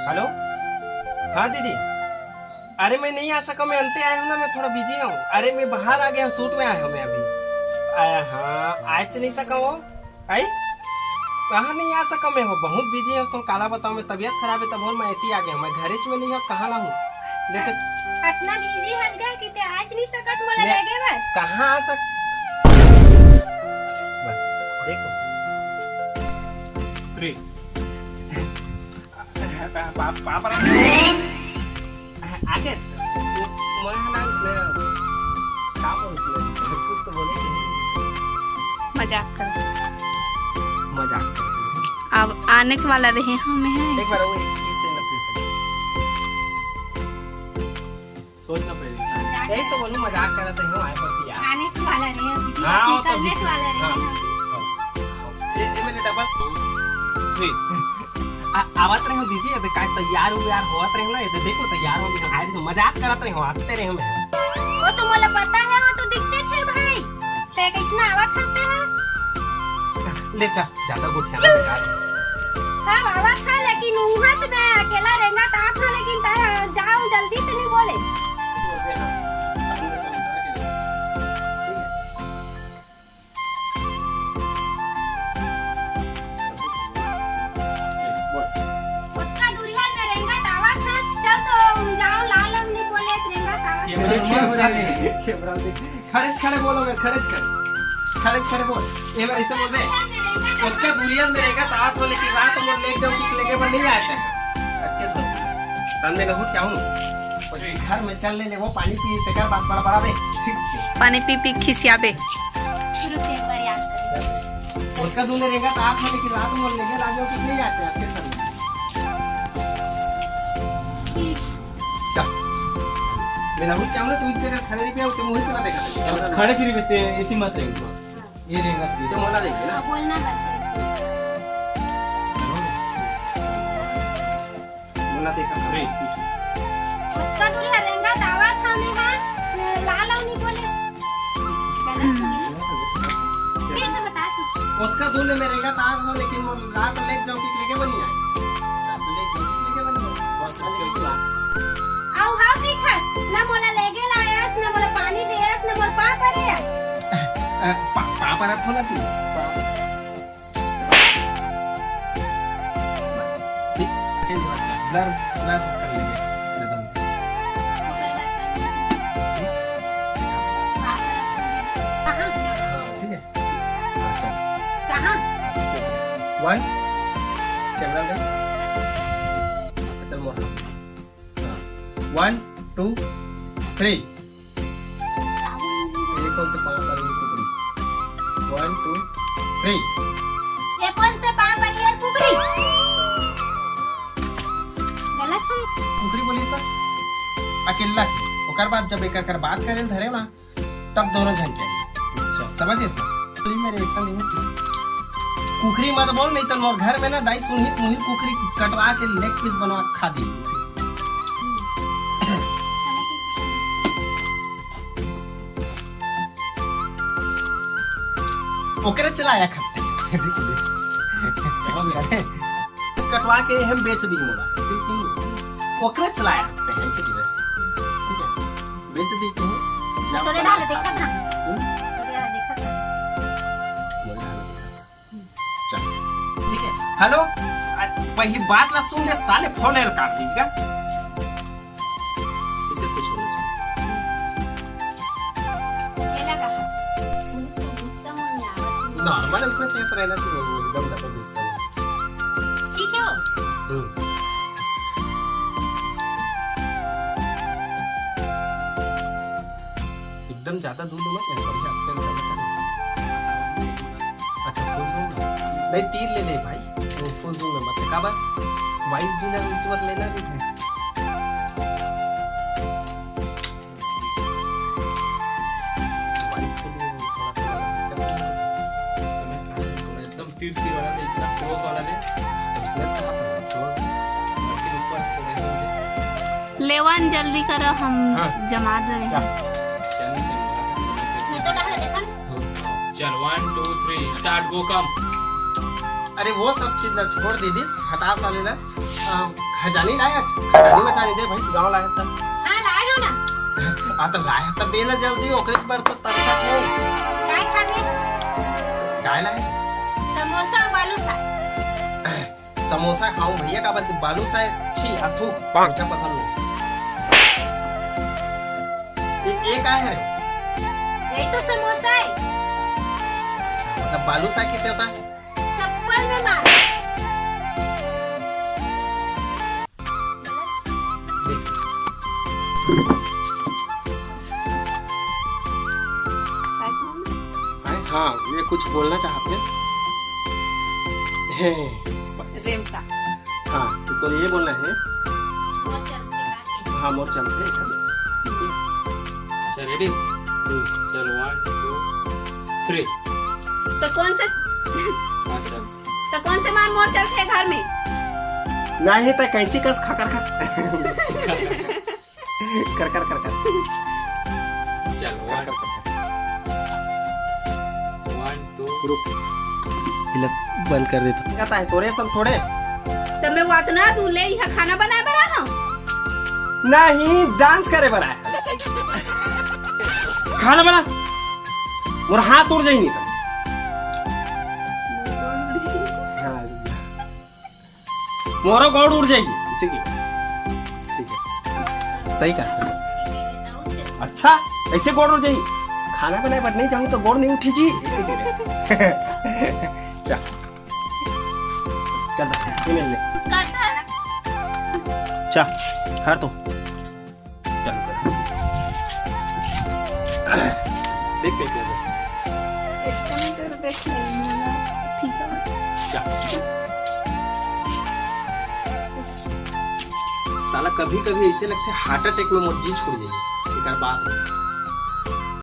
Hello. हाँ दीदी, अरे मैं नहीं आ सका, मैं अंते आया हूँ ना, मैं थोड़ा बिजी हूँ। अरे मैं बाहर आ गया हूँ, शूट में आया हूँ मैं अभी। हाँ आज नहीं सका वो आई, कहाँ नहीं आ सका मैं, वो बहुत बिजी हूँ। तुम काला बताओ, मैं तबीयत खराब है, तब बोल मैं इतनी आ गया हूँ, मैं घरे में नहीं हूँ, कहाँ ना हूँ। इतना बिजी हस गया कि ते आज नहीं सकच मोला लगे बस कहाँ आ सक, बस देखो फ्री पापा आगे कुछ तो बोले मजाक कर मजाक अब आने वाला रहे हमें है एक बार वो एक चीज से न प्लीज सोचना पड़ेगा। यही तो बोलूं, मजाक कर रहा था आए पर यार आने वाला रहे दीदी, हाँ, निकलने वाला रहे। ये मेरे डबल आवाज रहे हो दीदी, अबे काय तैयार हो यार, होत रहे ना, ये देखो तैयार हो गए, तो मजाक करत रहे हो, आते रहे मैं। वो तो मोला पता है, वो तो दिखते छे भाई, ते कैसना आवाज हंसते हैं। ले जा ज्यादा गुट खेलना बेकार है। हां आवाज था, लेकिन वहां से मैं अकेला रहना था, लेकिन जाओ जल्दी से नहीं बोले। खड़े बोलो, मैं खड़े बोल, ये मैं ऐसे बोल रहे उसका दुनिया में रहेगा तो आप बोले कि रात में ले जाओ कुछ लेके पर नहीं आते हैं अच्छे तो तन में रहूं क्या हूं घर में चल ले वो पानी पी ते कर बात बड़ा बे पानी पी खिसिया बे उसका दुनिया रहेगा तो आप बोले कि रात में लेके ला जाओ कुछ नहीं आते अच्छे सर मैं रहूं क्या हूं तू इधर खड़े पे होते मुंह चला देगा खड़े फिर बेते ऐसी मत रहेंगे ये रहेगा तो मोला देंगे ना बोलना बस मोला देखा रे उसका दूरी हरेंगा दावा था में हां लाल नहीं बोले फिर से बता तू उसका दूल्हे में रहेगा ताज हो, लेकिन वो रात ले जाओ कि लेके बनी आए रात ले जाओ कि लेके बनी बस बिल्कुल आओ हां की खस ना मोला लेगे लायस, ना मोला पानी देयस, ना मोला पा परेयस पापा रथ होना तू ब्लर ब्लर कर लेंगे ठीक है कहां वन कैमरा में चल मोड़ 1 2 3 ये कौन से पांव पर कुकड़ी 1 2 3 ये कौन से पा परियर कुकरी गलत है कुकरी बोलिस ना अकेला ओकर बाद जब एकर कर बात करे धरे ना तब दोनों जन के अच्छा समझिस ना मेरे एक्शन नहीं कुकरी मत बोल, नहीं तो मोर घर में ना दाई सुनहित मुहित कुकरी कटवा के लेग पीस बनवा खा दी ओकरे चलाया खत्ते कटवा के हम बेच दी मोला ओकरे चलाया खत्ते हैं ऐसे चीजें ठीक है बेच दी क्यों तोरे डाल देखा था तोरे डाल देखा था चल ठीक है। हेलो वही बात ला सुन ले साले, फोन है काट दीजिएगा, इसे कुछ होना चाहिए ये लगा उनको गुस्सा में आवाज नॉर्मल उसमें फेस रहना चाहिए, वो एकदम ज्यादा गुस्सा में ठीक है वो एकदम ज्यादा दूध मत लेना बढ़िया अपने ज्यादा कर अच्छा फुल जूम नहीं तीर ले ले भाई, वो फुल जूम में मत का बात वाइस भी ना नीचे मत लेना ठीक है वाइस के लिए थोड़ा एकदम तीर वाला नहीं, इतना क्लोज वाला नहीं लेकिन ऊपर थोड़ा लेवन जल्दी करो, हम हाँ। जमा रहे हैं चल मैं तो डाल देखा चल 1 2 3 स्टार्ट गो कम अरे वो सब चीज ला छोड़ दीदी, हटा साले ला। खजानी लाया, खजानी में जाने दे भाई, गाँव लाया था। हाँ लाए हो ना। तो लाया था, दे ना जल्दी, ओकरे पर तो तरसा है। काय खाबे? काय लाया? समोसा और बालूशाही। समोसा खाऊं भैया का बात, बालूशाही छी अथू मीठा पसंद नहीं। ये क्या है? यही तो समोसा है। मतलब बालूशाही कितने होता है? चप्पल में मार। हाँ, ये कुछ बोलना चाहते हैं। रेमता। हाँ, तो ये बोलना है। और चलते आगे। हाँ, मोर चलते हैं। अच्छा रेडी, चलो 1 2 3। तो कौन से मान मोड़ चलते घर में? नहीं तो कैंची कस खा कर खा कर कर कर कर चलो 1 2 रुक, बंद कर देता कहता है तोरे सब थोड़े तो मैं वातना दूल्हे यहाँ खाना बनाए बना हूँ। नहीं, डांस करे बना है, खाना बना मोर हाथ उड़ जाएगी तो। हाँ, मोरो गौड़ उड़ जाएगी इसी की। ठीक है, सही कहा। अच्छा, ऐसे गौड़ उड़ जाएगी, खाना बनाए पर नहीं जाऊँ तो गौड़ नहीं उठी जी इसी के लिए। चल चल मिल ले, चल हर तो चल देख देख ले साला कभी कभी ऐसे लगता है हार्ट अटैक में मुझे छोड़ जाएगी एक बात।